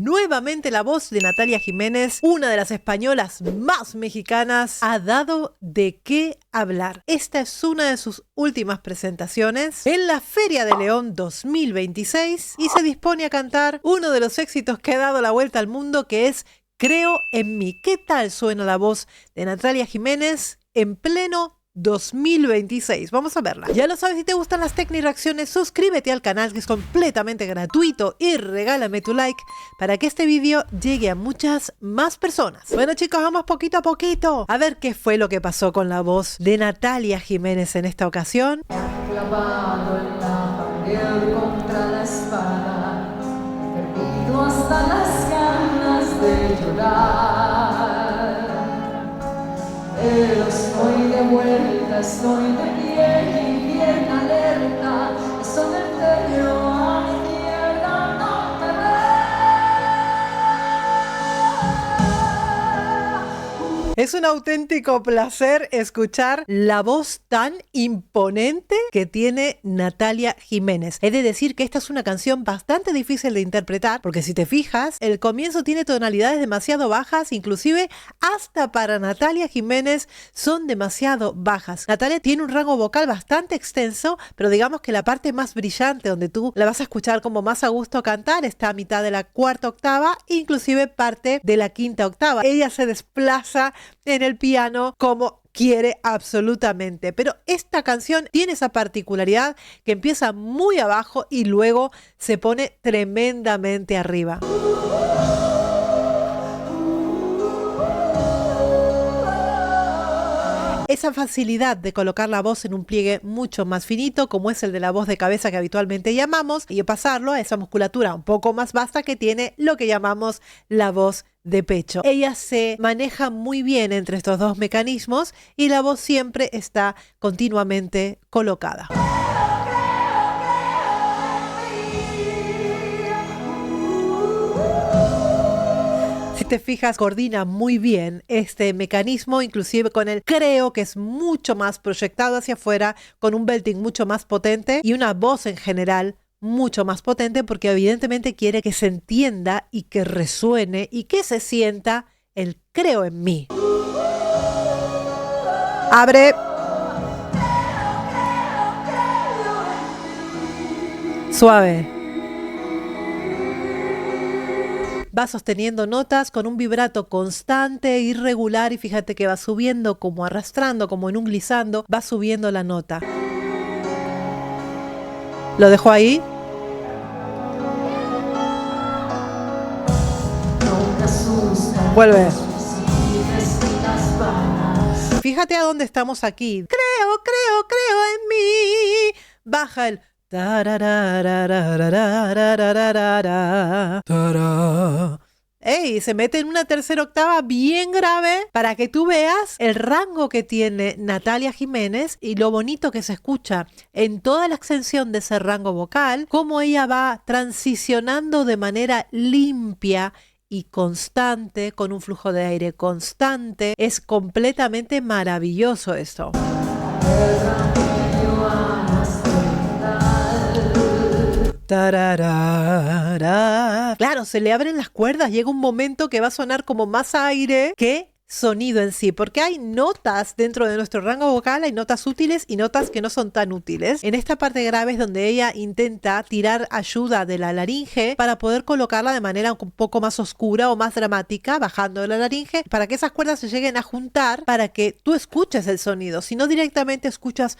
Nuevamente la voz de Natalia Jiménez, una de las españolas más mexicanas, ha dado de qué hablar. Esta es una de sus últimas presentaciones en la Feria de León 2026 y se dispone a cantar uno de los éxitos que ha dado la vuelta al mundo, que es Creo en mí. ¿Qué tal suena la voz de Natalia Jiménez en pleno 2026? Vamos a verla. Ya lo sabes, si te gustan las reacciones, suscríbete al canal, que es completamente gratuito, y regálame tu like para que este vídeo llegue a muchas más personas. Bueno, chicos, vamos poquito a poquito a ver qué fue lo que pasó con la voz de Natalia Jiménez en esta ocasión. Clavado en la pared contra la espada, perdido hasta las ganas de llorar. Pero estoy de vuelta, estoy de pie y bien alerta. Eso del techo a mi izquierda no me ve. Es un auténtico placer escuchar la voz tan imponente que tiene Natalia Jiménez. He de decir que esta es una canción bastante difícil de interpretar, porque si te fijas, el comienzo tiene tonalidades demasiado bajas, inclusive hasta para Natalia Jiménez son demasiado bajas. Natalia tiene un rango vocal bastante extenso, pero digamos que la parte más brillante, donde tú la vas a escuchar como más a gusto cantar, está a mitad de la cuarta octava, inclusive parte de la quinta octava. Ella se desplaza en el piano como quiere absolutamente, pero esta canción tiene esa particularidad que empieza muy abajo y luego se pone tremendamente arriba. Esa facilidad de colocar la voz en un pliegue mucho más finito, como es el de la voz de cabeza que habitualmente llamamos, y pasarlo a esa musculatura un poco más vasta que tiene lo que llamamos la voz de pecho. Ella se maneja muy bien entre estos dos mecanismos y la voz siempre está continuamente colocada. Si te fijas, coordina muy bien este mecanismo, inclusive con el creo, que es mucho más proyectado hacia afuera, con un belting mucho más potente y una voz en general mucho más potente, porque evidentemente quiere que se entienda y que resuene y que se sienta el creo en mí. Abre. Suave. Va sosteniendo notas con un vibrato constante, irregular, y fíjate que va subiendo como arrastrando, como en un glissando, va subiendo la nota. Lo dejo ahí. Vuelve. Fíjate a dónde estamos aquí. Creo en mí. Baja el ¡ey! Se mete en una tercera octava bien grave para que tú veas el rango que tiene Natalia Jiménez y lo bonito que se escucha en toda la extensión de ese rango vocal, cómo ella va transicionando de manera limpia y constante, con un flujo de aire constante. Es completamente maravilloso esto. Tararara. Claro, se le abren las cuerdas, llega un momento que va a sonar como más aire que sonido en sí, porque hay notas dentro de nuestro rango vocal, hay notas útiles y notas que no son tan útiles. En esta parte grave es donde ella intenta tirar ayuda de la laringe para poder colocarla de manera un poco más oscura o más dramática, bajando de la laringe, para que esas cuerdas se lleguen a juntar, para que tú escuches el sonido, si no directamente escuchas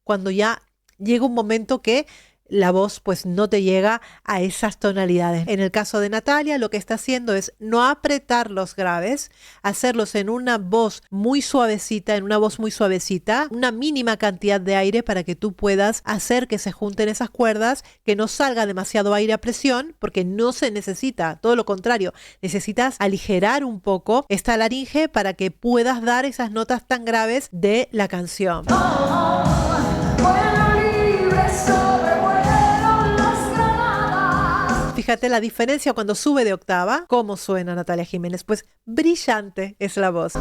cuando ya llega un momento que la voz pues no te llega a esas tonalidades. En el caso de Natalia, lo que está haciendo es no apretar los graves, hacerlos en una voz muy suavecita, una mínima cantidad de aire para que tú puedas hacer que se junten esas cuerdas, que no salga demasiado aire a presión, porque no se necesita, todo lo contrario, necesitas aligerar un poco esta laringe para que puedas dar esas notas tan graves de la canción. Fíjate la diferencia cuando sube de octava. ¿Cómo suena Natalia Jiménez? Pues brillante es la voz.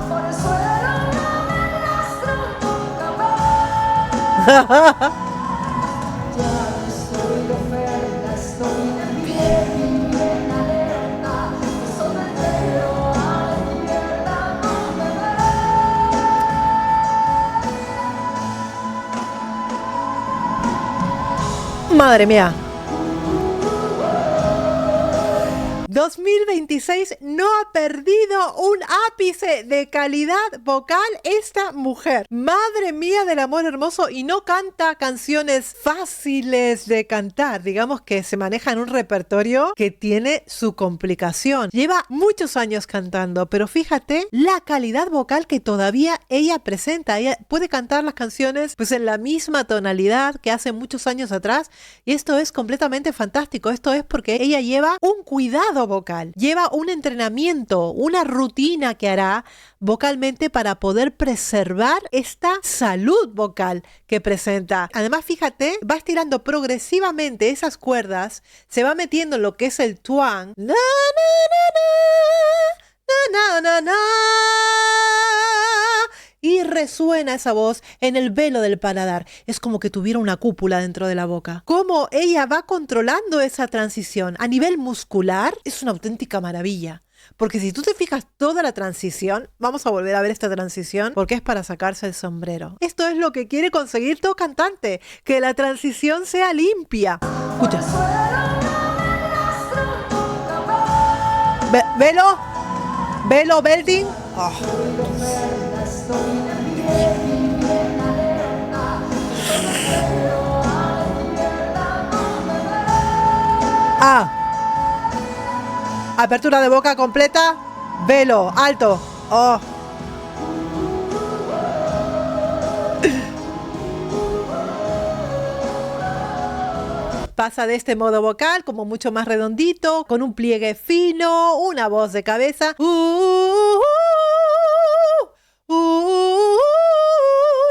Madre mía. 2026 no ha perdido un ápice de calidad vocal esta mujer. Madre mía del amor hermoso, y no canta canciones fáciles de cantar. Digamos que se maneja en un repertorio que tiene su complicación. Lleva muchos años cantando, pero fíjate la calidad vocal que todavía ella presenta. Ella puede cantar las canciones pues en la misma tonalidad que hace muchos años atrás, y esto es completamente fantástico. Esto es porque ella lleva un cuidado vocal, lleva un entrenamiento, una rutina que hará vocalmente para poder preservar esta salud vocal que presenta. Además, fíjate, va estirando progresivamente esas cuerdas, se va metiendo en lo que es el twang. Na, na, na, na, na, na, na, na. Y resuena esa voz en el velo del paladar. Es como que tuviera una cúpula dentro de la boca. Cómo ella va controlando esa transición a nivel muscular es una auténtica maravilla. Porque si tú te fijas toda la transición, vamos a volver a ver esta transición porque es para sacarse el sombrero. Esto es lo que quiere conseguir todo cantante, que la transición sea limpia. Escucha. Velo, belting. Oh. Apertura de boca completa. Velo, alto. Oh. Pasa de este modo vocal como mucho más redondito, con un pliegue fino, una voz de cabeza.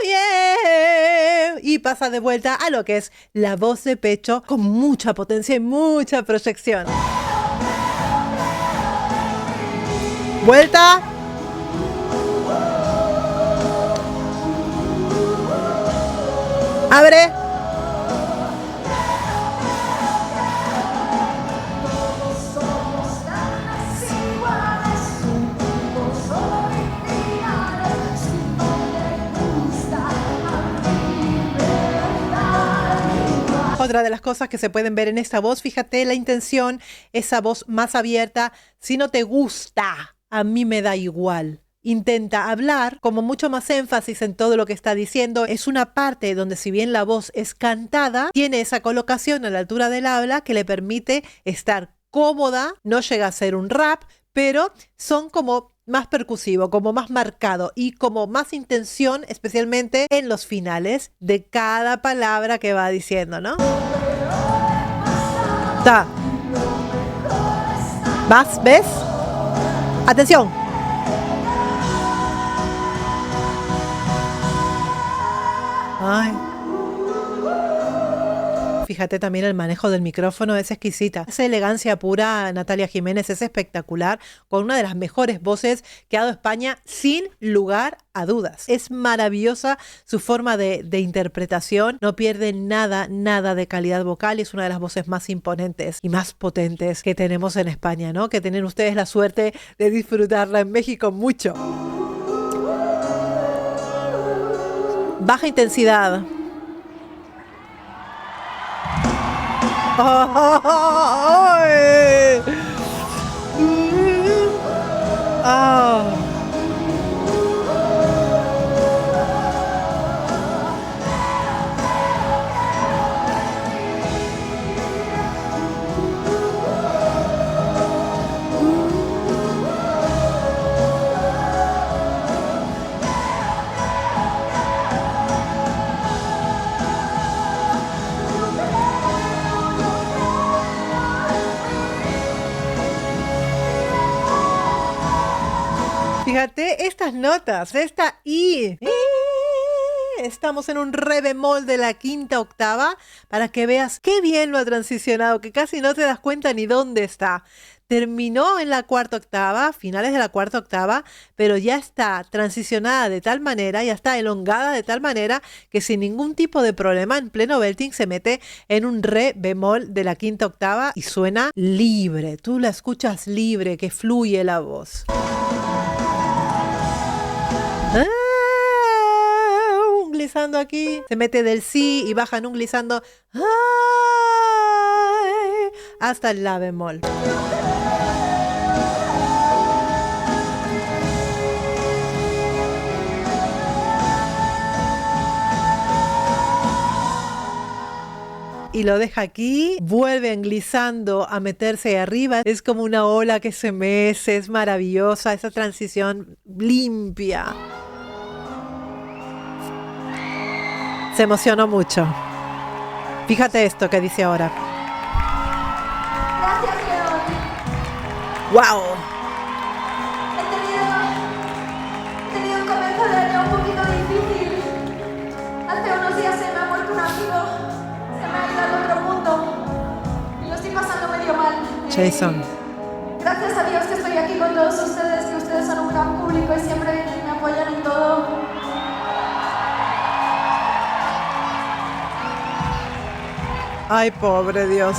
Yeah. Y pasa de vuelta a lo que es la voz de pecho con mucha potencia y mucha proyección. Vuelta. Abre. Otra de las cosas que se pueden ver en esta voz, fíjate la intención, esa voz más abierta. Si no te gusta, a mí me da igual. Intenta hablar como mucho más énfasis en todo lo que está diciendo. Es una parte donde, si bien la voz es cantada, tiene esa colocación a la altura del habla que le permite estar cómoda. No llega a ser un rap, pero son como más percusivo, como más marcado y como más intención, especialmente en los finales de cada palabra que va diciendo, ¿no? Ta. ¿Vas? ¿Ves? Atención. Ay. Fíjate también el manejo del micrófono, es exquisita. Esa elegancia pura, Natalia Jiménez, es espectacular, con una de las mejores voces que ha dado España, sin lugar a dudas. Es maravillosa su forma de interpretación, no pierde nada de calidad vocal, y es una de las voces más imponentes y más potentes que tenemos en España, ¿no? Que tienen ustedes la suerte de disfrutarla en México mucho. Baja intensidad. ¡Ay! ¡Ah! Fíjate estas notas, esta I. Estamos en un re bemol de la quinta octava, para que veas qué bien lo ha transicionado, que casi no te das cuenta ni dónde está. Terminó en la cuarta octava, finales de la cuarta octava, pero ya está transicionada de tal manera, ya está elongada de tal manera que sin ningún tipo de problema en pleno belting se mete en un re bemol de la quinta octava y suena libre. Tú la escuchas libre, que fluye la voz. glissando aquí. Se mete del si y baja en un glissando ay, hasta el la bemol. Y lo deja aquí, vuelve englissando a meterse ahí arriba. Es como una ola que se mece, es maravillosa esa transición limpia. Se emocionó mucho. Fíjate esto que dice ahora. Gracias, León. ¡Wow! He tenido un comienzo de año un poquito difícil. Hace unos días se me ha muerto un amigo. Se me ha ido al otro mundo. Y lo estoy pasando medio mal. Jason. Gracias a Dios que estoy aquí con todos ustedes, que ustedes son un gran público y siempre vienen y me apoyan en todo. Ay, pobre Dios.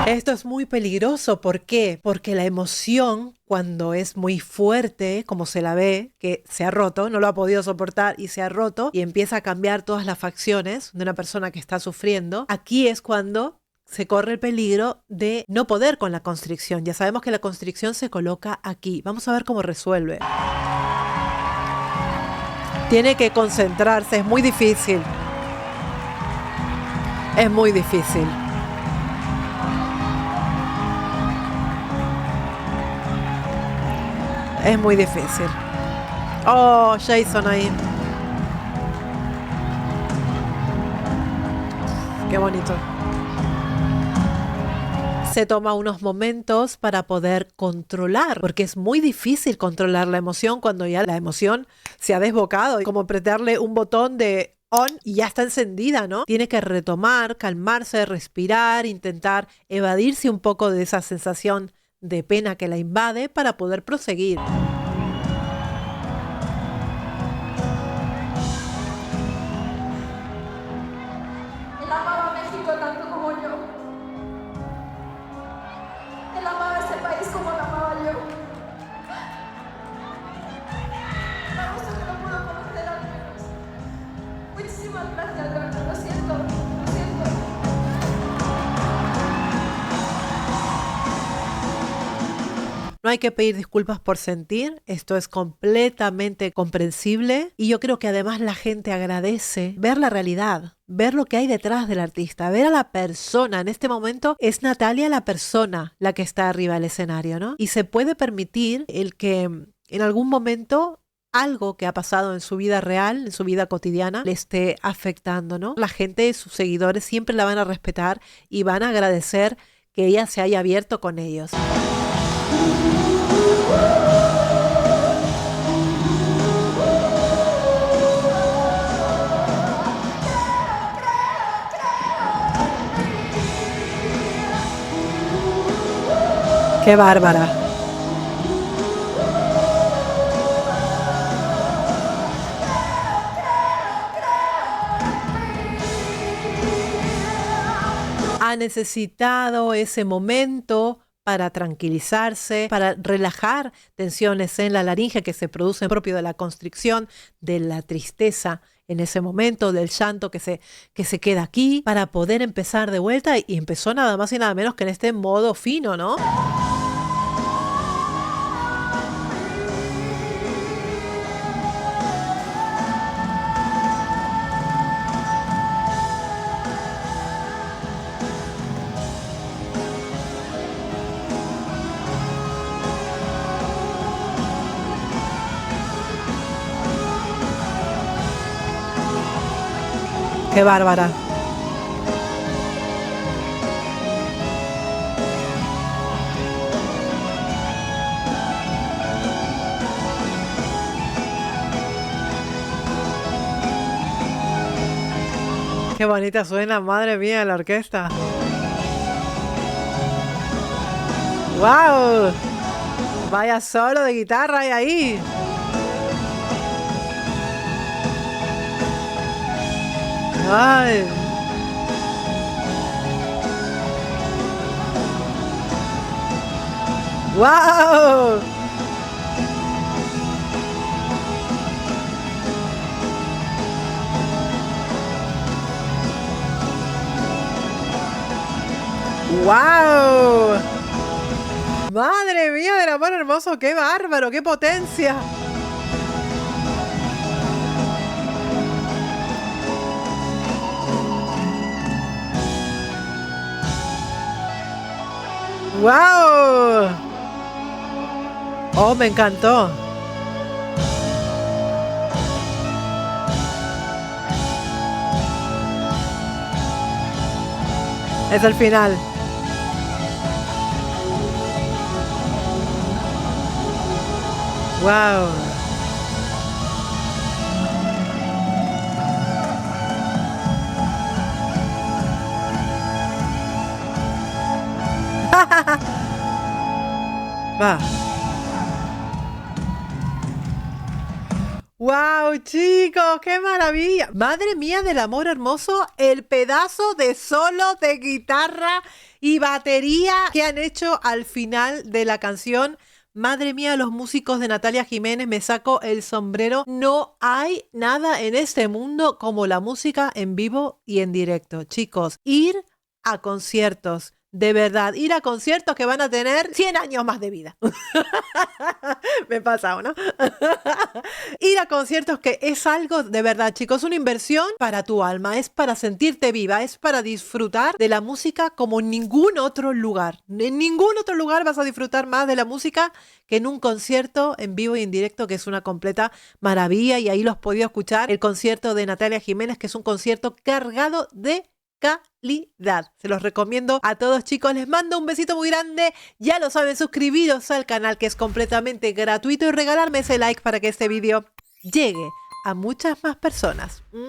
Esto es muy peligroso. ¿Por qué? Porque la emoción, cuando es muy fuerte, como se la ve, que se ha roto, no lo ha podido soportar y se ha roto, y empieza a cambiar todas las facciones de una persona que está sufriendo, aquí es cuando se corre el peligro de no poder con la constricción. Ya sabemos que la constricción se coloca aquí. Vamos a ver cómo resuelve. Tiene que concentrarse, es muy difícil. Es muy difícil. Es muy difícil. Oh, Jason ahí. Qué bonito. Se toma unos momentos para poder controlar, porque es muy difícil controlar la emoción cuando ya la emoción se ha desbocado, como apretarle un botón de on y ya está encendida, ¿no? Tiene que retomar, calmarse, respirar, intentar evadirse un poco de esa sensación de pena que la invade para poder proseguir. Él amaba a México tanto como yo. Él amaba ese país como lo amaba yo. Me gusta que lo puedo conocer al menos. Muchísimas gracias, de verdad, lo siento, lo siento. No hay que pedir disculpas por sentir, esto es completamente comprensible y yo creo que además la gente agradece ver la realidad, ver lo que hay detrás del artista, ver a la persona. En este momento es Natalia la persona la que está arriba del escenario, ¿no? Y se puede permitir el que en algún momento algo que ha pasado en su vida real, en su vida cotidiana, le esté afectando, ¿no? La gente, sus seguidores siempre la van a respetar y van a agradecer que ella se haya abierto con ellos. ¡Qué bárbara! Ha necesitado ese momento para tranquilizarse, para relajar tensiones en la laringe que se producen propio de la constricción, de la tristeza en ese momento, del llanto que se queda aquí, para poder empezar de vuelta. Y empezó nada más y nada menos que en este modo fino, ¿no? ¡Qué bárbara! ¡Qué bonita suena, madre mía, la orquesta! ¡Wow! Vaya solo de guitarra hay ahí. ¡Ay! ¡Wow! ¡Wow! ¡Madre mía del amor hermoso! ¡Qué bárbaro! ¡Qué potencia! ¡Wow! ¡Oh, me encantó! Es el final. ¡Wow! Va. ¡Wow, chicos! ¡Qué maravilla! Madre mía del amor hermoso, el pedazo de solo de guitarra y batería que han hecho al final de la canción. Madre mía, los músicos de Natalia Jiménez, me saco el sombrero. No hay nada en este mundo como la música en vivo y en directo. Chicos, ir a conciertos. De verdad, ir a conciertos que van a tener 100 años más de vida. Me he pasado, ¿no? Ir a conciertos que es algo de verdad, chicos, una inversión para tu alma, es para sentirte viva, es para disfrutar de la música como en ningún otro lugar. En ningún otro lugar vas a disfrutar más de la música que en un concierto en vivo y en directo, que es una completa maravilla. Y ahí los he podido escuchar, el concierto de Natalia Jiménez, que es un concierto cargado de calidad. Se los recomiendo a todos, chicos. Les mando un besito muy grande. Ya lo saben, suscribiros al canal, que es completamente gratuito, y regalarme ese like para que este vídeo llegue a muchas más personas. ¡Mua!